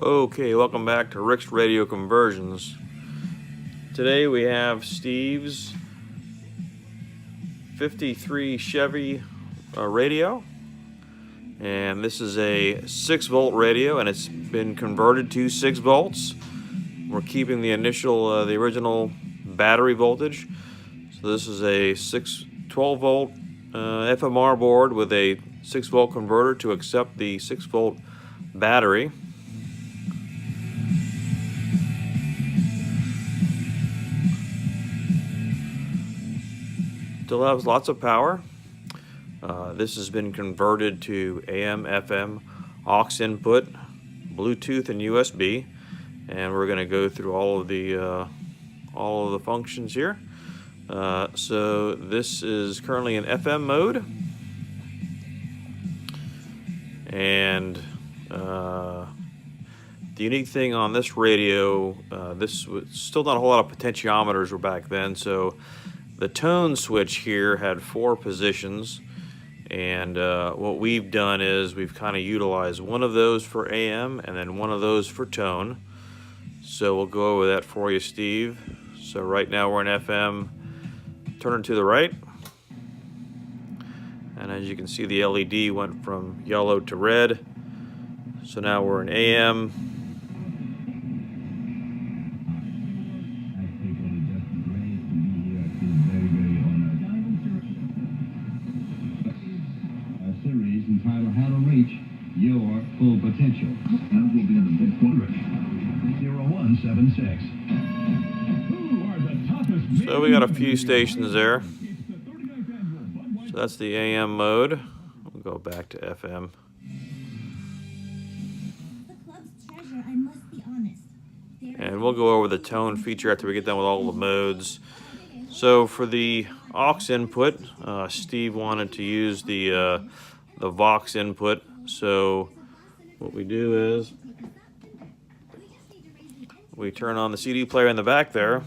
Okay, welcome back to Rick's Radio Conversions. Today we have Steve's 53 Chevy radio, and this is a 6-volt radio, and it's been converted to 6 volts. We're keeping the original battery voltage. So this is a 12-volt FMR board with a 6-volt converter to accept the 6-volt battery. Still has lots of power. This has been converted to AM, FM, aux input, Bluetooth, and USB, and we're going to go through all of the functions here. So this is currently in FM mode, and the unique thing on this radio, this was still not a whole lot of potentiometers were back then, so the tone switch here had 4 positions, and what we've done is we've kind of utilized one of those for AM and then one of those for tone. So we'll go over that for you, Steve. So right now we're in FM, turn it to the right, and as you can see the LED went from yellow to red. So now we're in AM. Entitled How to Reach Your Full Potential. That will be in the mid-quarter. 0176. Who are the toughest? So we got a few stations there. So that's the AM mode. We'll go back to FM. And we'll go over the tone feature after we get done with all the modes. So for the aux input, Steve wanted to use the Vox input. So what we do is we turn on the CD player in the back there.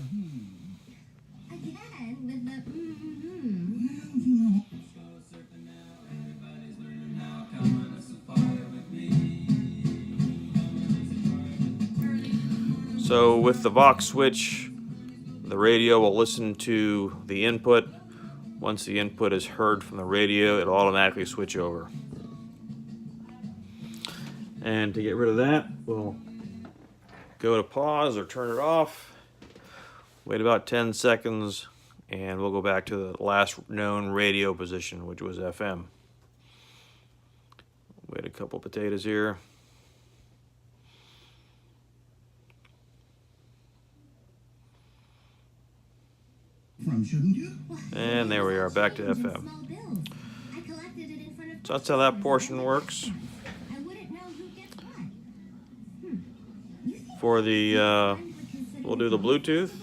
So with the Vox switch, the radio will listen to the input. Once the input is heard from the radio, it'll automatically switch over. And to get rid of that, we'll go to pause or turn it off, wait about 10 seconds, and we'll go back to the last known radio position, which was FM. Wait a couple potatoes here. And there we are, back to FM. So that's how that portion works. For the, we'll do the Bluetooth.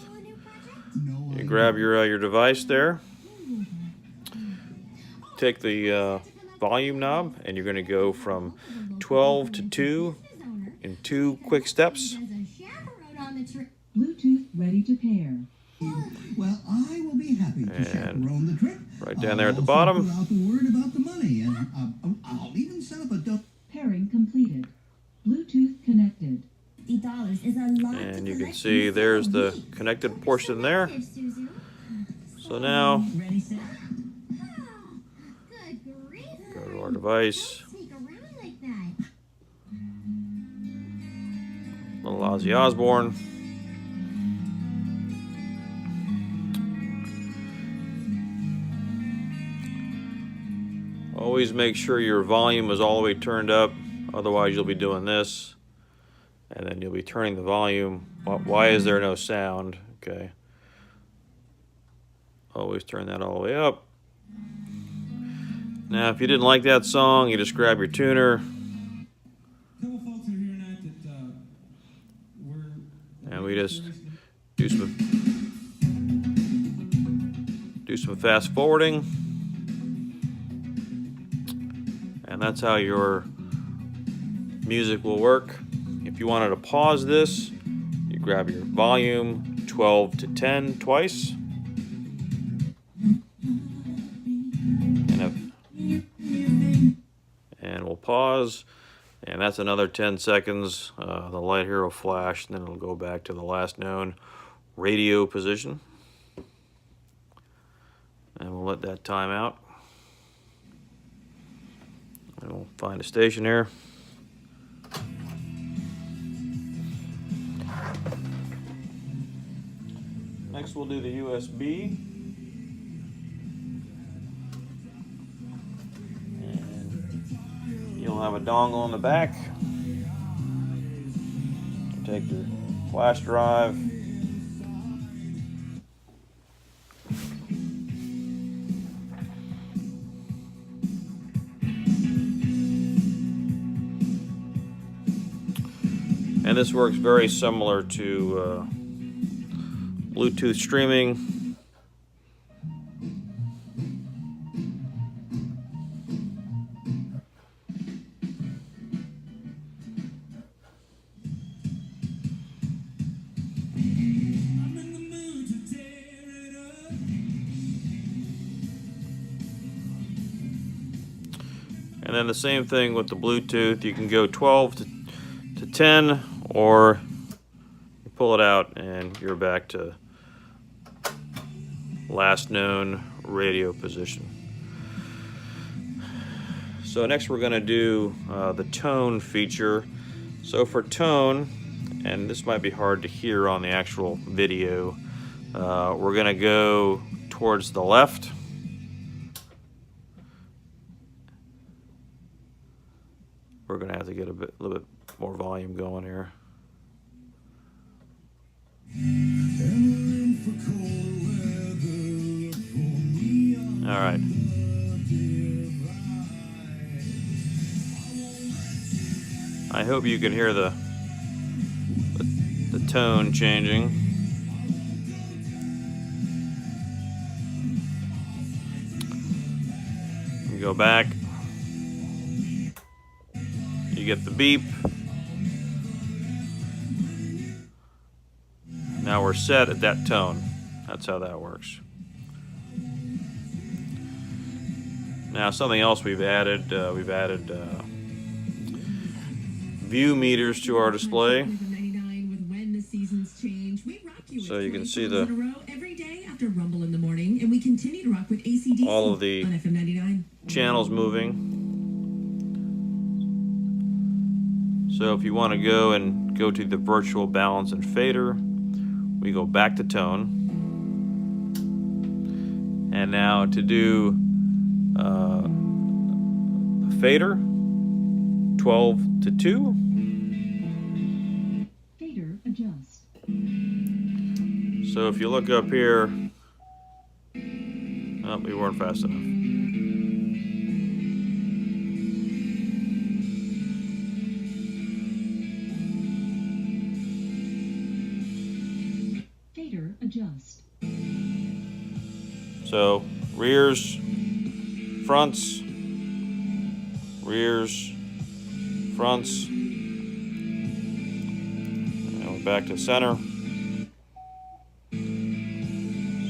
You grab your device there. Take the volume knob, and you're going to go from 12 to 2 in 2 quick steps. Bluetooth ready to pair. Well, I will be happy to chaperone the trip. Right down there at the bottom. I'll put out the word about the money, and I'll even set up a pairing completed. Bluetooth connected. And you can see there's the connected portion there. So now, go to our device. Little Ozzy Osbourne. Always make sure your volume is all the way turned up, otherwise you'll be doing this, and then you'll be turning the volume. Why is there no sound? Okay. Always turn that all the way up. Now, if you didn't like that song, you just grab your tuner. And we just do some fast forwarding. And that's how your music will work. If you wanted to pause this, you grab your volume 12 to 10 twice. And we'll pause. And that's another 10 seconds. The light here will flash, and then it'll go back to the last known radio position. And we'll let that time out. And we'll find a station here. Next we'll do the USB. And you'll have a dongle on the back. Take your flash drive. And this works very similar to Bluetooth streaming. And then the same thing with the Bluetooth. You can go 12 to 10, or you pull it out and you're back to last known radio position. So next we're going to do the tone feature. So for tone, and this might be hard to hear on the actual video, we're going to go towards the left. We're going to have to get a little bit more volume going here. All right. I hope you can hear the tone changing. You go back. You get the beep. Now we're set at that tone. That's how that works. Now something else we've added view meters to our display. So you can see all of the channels moving. So if you want to go to the virtual balance and fader, we go back to tone. And now to do the fader, 12 to 2. Fader adjust. So if you look up here, oh, we weren't fast enough. Fader adjust. So rears, fronts, rears, fronts, and we're back to center.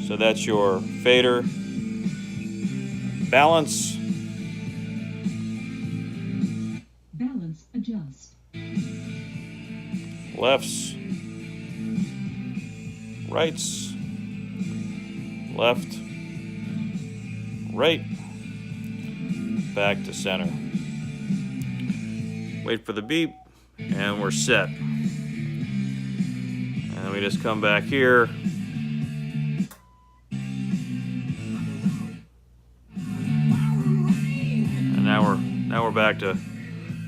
So that's your fader, balance, balance adjust, lefts, rights, left, right, back to center. Wait for the beep, and we're set. And we just come back here. And now we're back to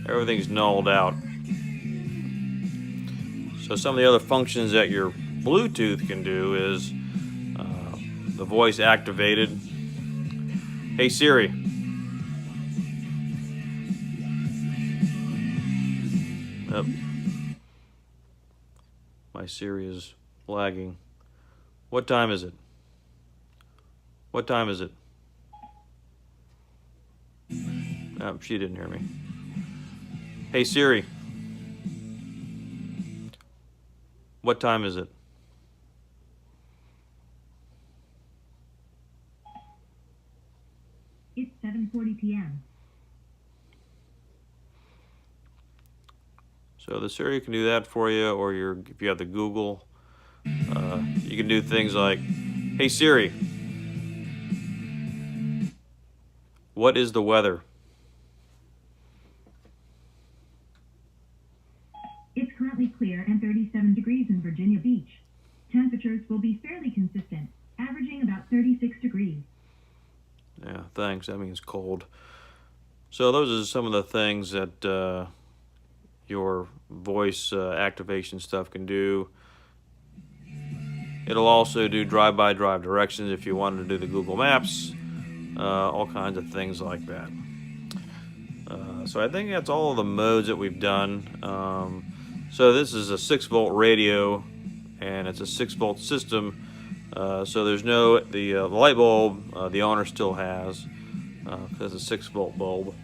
everything's nulled out. So some of the other functions that your Bluetooth can do is the voice activated. Hey Siri. Yep. My Siri is lagging. What time is it? What time is it? Oh, she didn't hear me. Hey Siri. What time is it? It's 7:40 p.m. So the Siri can do that for you, or if you have the Google, you can do things like, "Hey Siri, what is the weather?" It's currently clear and 37 degrees in Virginia Beach. Temperatures will be fairly consistent, averaging about 36 degrees. Yeah, thanks. That means cold. So those are some of the things that your voice activation stuff can do. It'll also do drive-by drive directions if you wanted to do the Google Maps, all kinds of things like that. So I think that's all of the modes that we've done. So this is a 6-volt radio, and it's a 6-volt system. So there's no, the light bulb the owner still has, because it's a 6-volt bulb.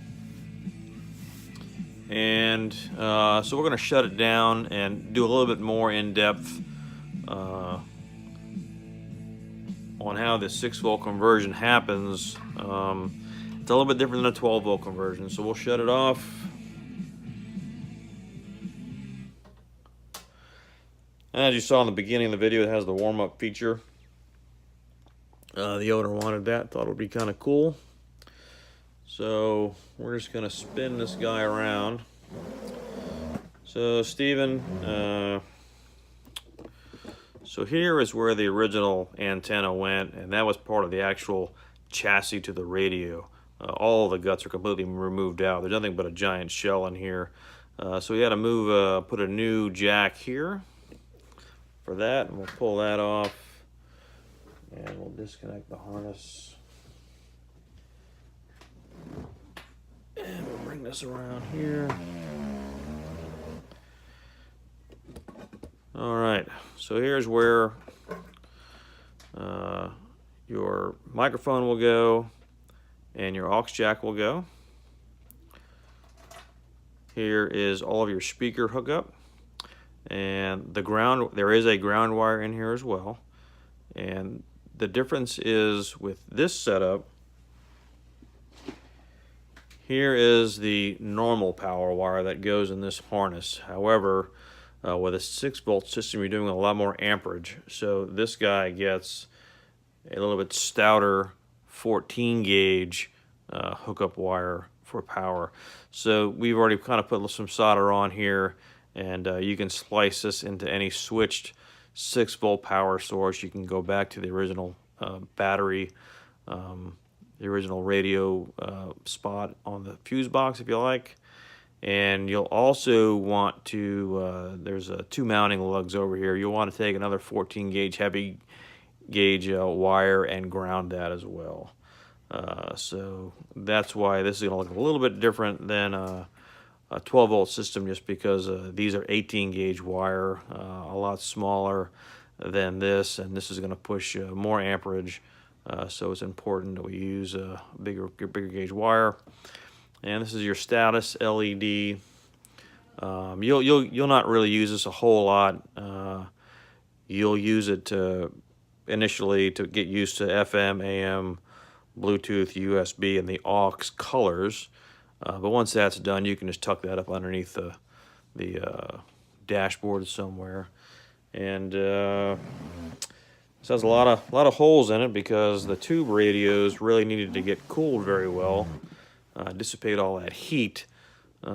And so we're going to shut it down and do a little bit more in-depth on how this 6-volt conversion happens. It's a little bit different than a 12-volt conversion, so we'll shut it off. As you saw in the beginning of the video, it has the warm-up feature. The owner wanted that, thought it would be kind of cool. So we're just going to spin this guy around. So Steven, so here is where the original antenna went, and that was part of the actual chassis to the radio. All the guts are completely removed out. There's nothing but a giant shell in here. So we had to put a new jack here for that, and we'll pull that off, and we'll disconnect the harness. And we'll bring this around here. All right, so here's where your microphone will go and your aux jack will go. Here is all of your speaker hookup, and the ground, there is a ground wire in here as well. And the difference is with this setup, here is the normal power wire that goes in this harness. However, with a 6-volt system, you're doing a lot more amperage. So this guy gets a little bit stouter 14 gauge hookup wire for power. So we've already kind of put some solder on here, and you can splice this into any switched 6-volt power source. You can go back to the original battery, the original radio spot on the fuse box if you like. And you'll also want to, there's 2 mounting lugs over here. You'll want to take another 14 gauge heavy gauge wire and ground that as well. So that's why this is going to look a little bit different than a 12-volt system, just because these are 18 gauge wire, a lot smaller than this, and this is going to push more amperage. So it's important that we use a bigger gauge wire. And this is your status LED. You'll not really use this a whole lot. You'll use it initially to get used to FM, AM, Bluetooth, USB, and the aux colors. But once that's done, you can just tuck that up underneath the dashboard somewhere. And this has a lot of holes in it because the tube radios really needed to get cooled very well. Dissipate all that heat.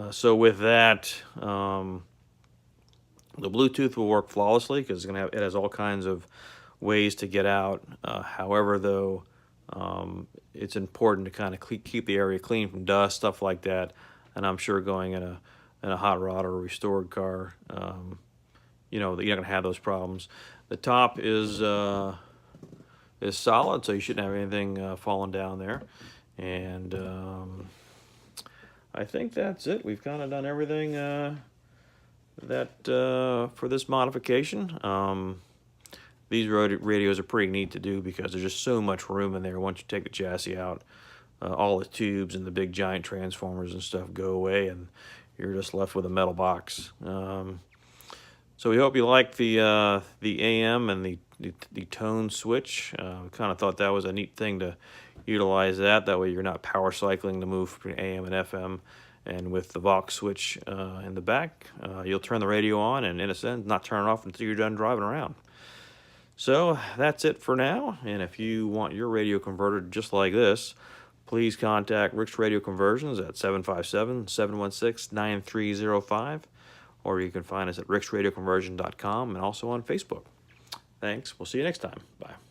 So with that, the Bluetooth will work flawlessly because it has all kinds of ways to get out. However, though, it's important to kind of keep the area clean from dust, stuff like that. And I'm sure going in a hot rod or a restored car, you're not going to have those problems. The top is solid, so you shouldn't have anything falling down there. And I think that's it. We've kind of done everything for this modification. These radios are pretty neat to do because there's just so much room in there. Once you take the chassis out, all the tubes and the big giant transformers and stuff go away, and you're just left with a metal box. So we hope you like the AM and the tone switch. We kind of thought that was a neat thing to utilize that. That way you're not power cycling to move between AM and FM. And with the Vox switch in the back, you'll turn the radio on and, in a sense, not turn it off until you're done driving around. So that's it for now. And if you want your radio converted just like this, please contact Rick's Radio Conversions at 757-716-9305, or you can find us at ricksradioconversion.com and also on Facebook. Thanks. We'll see you next time. Bye.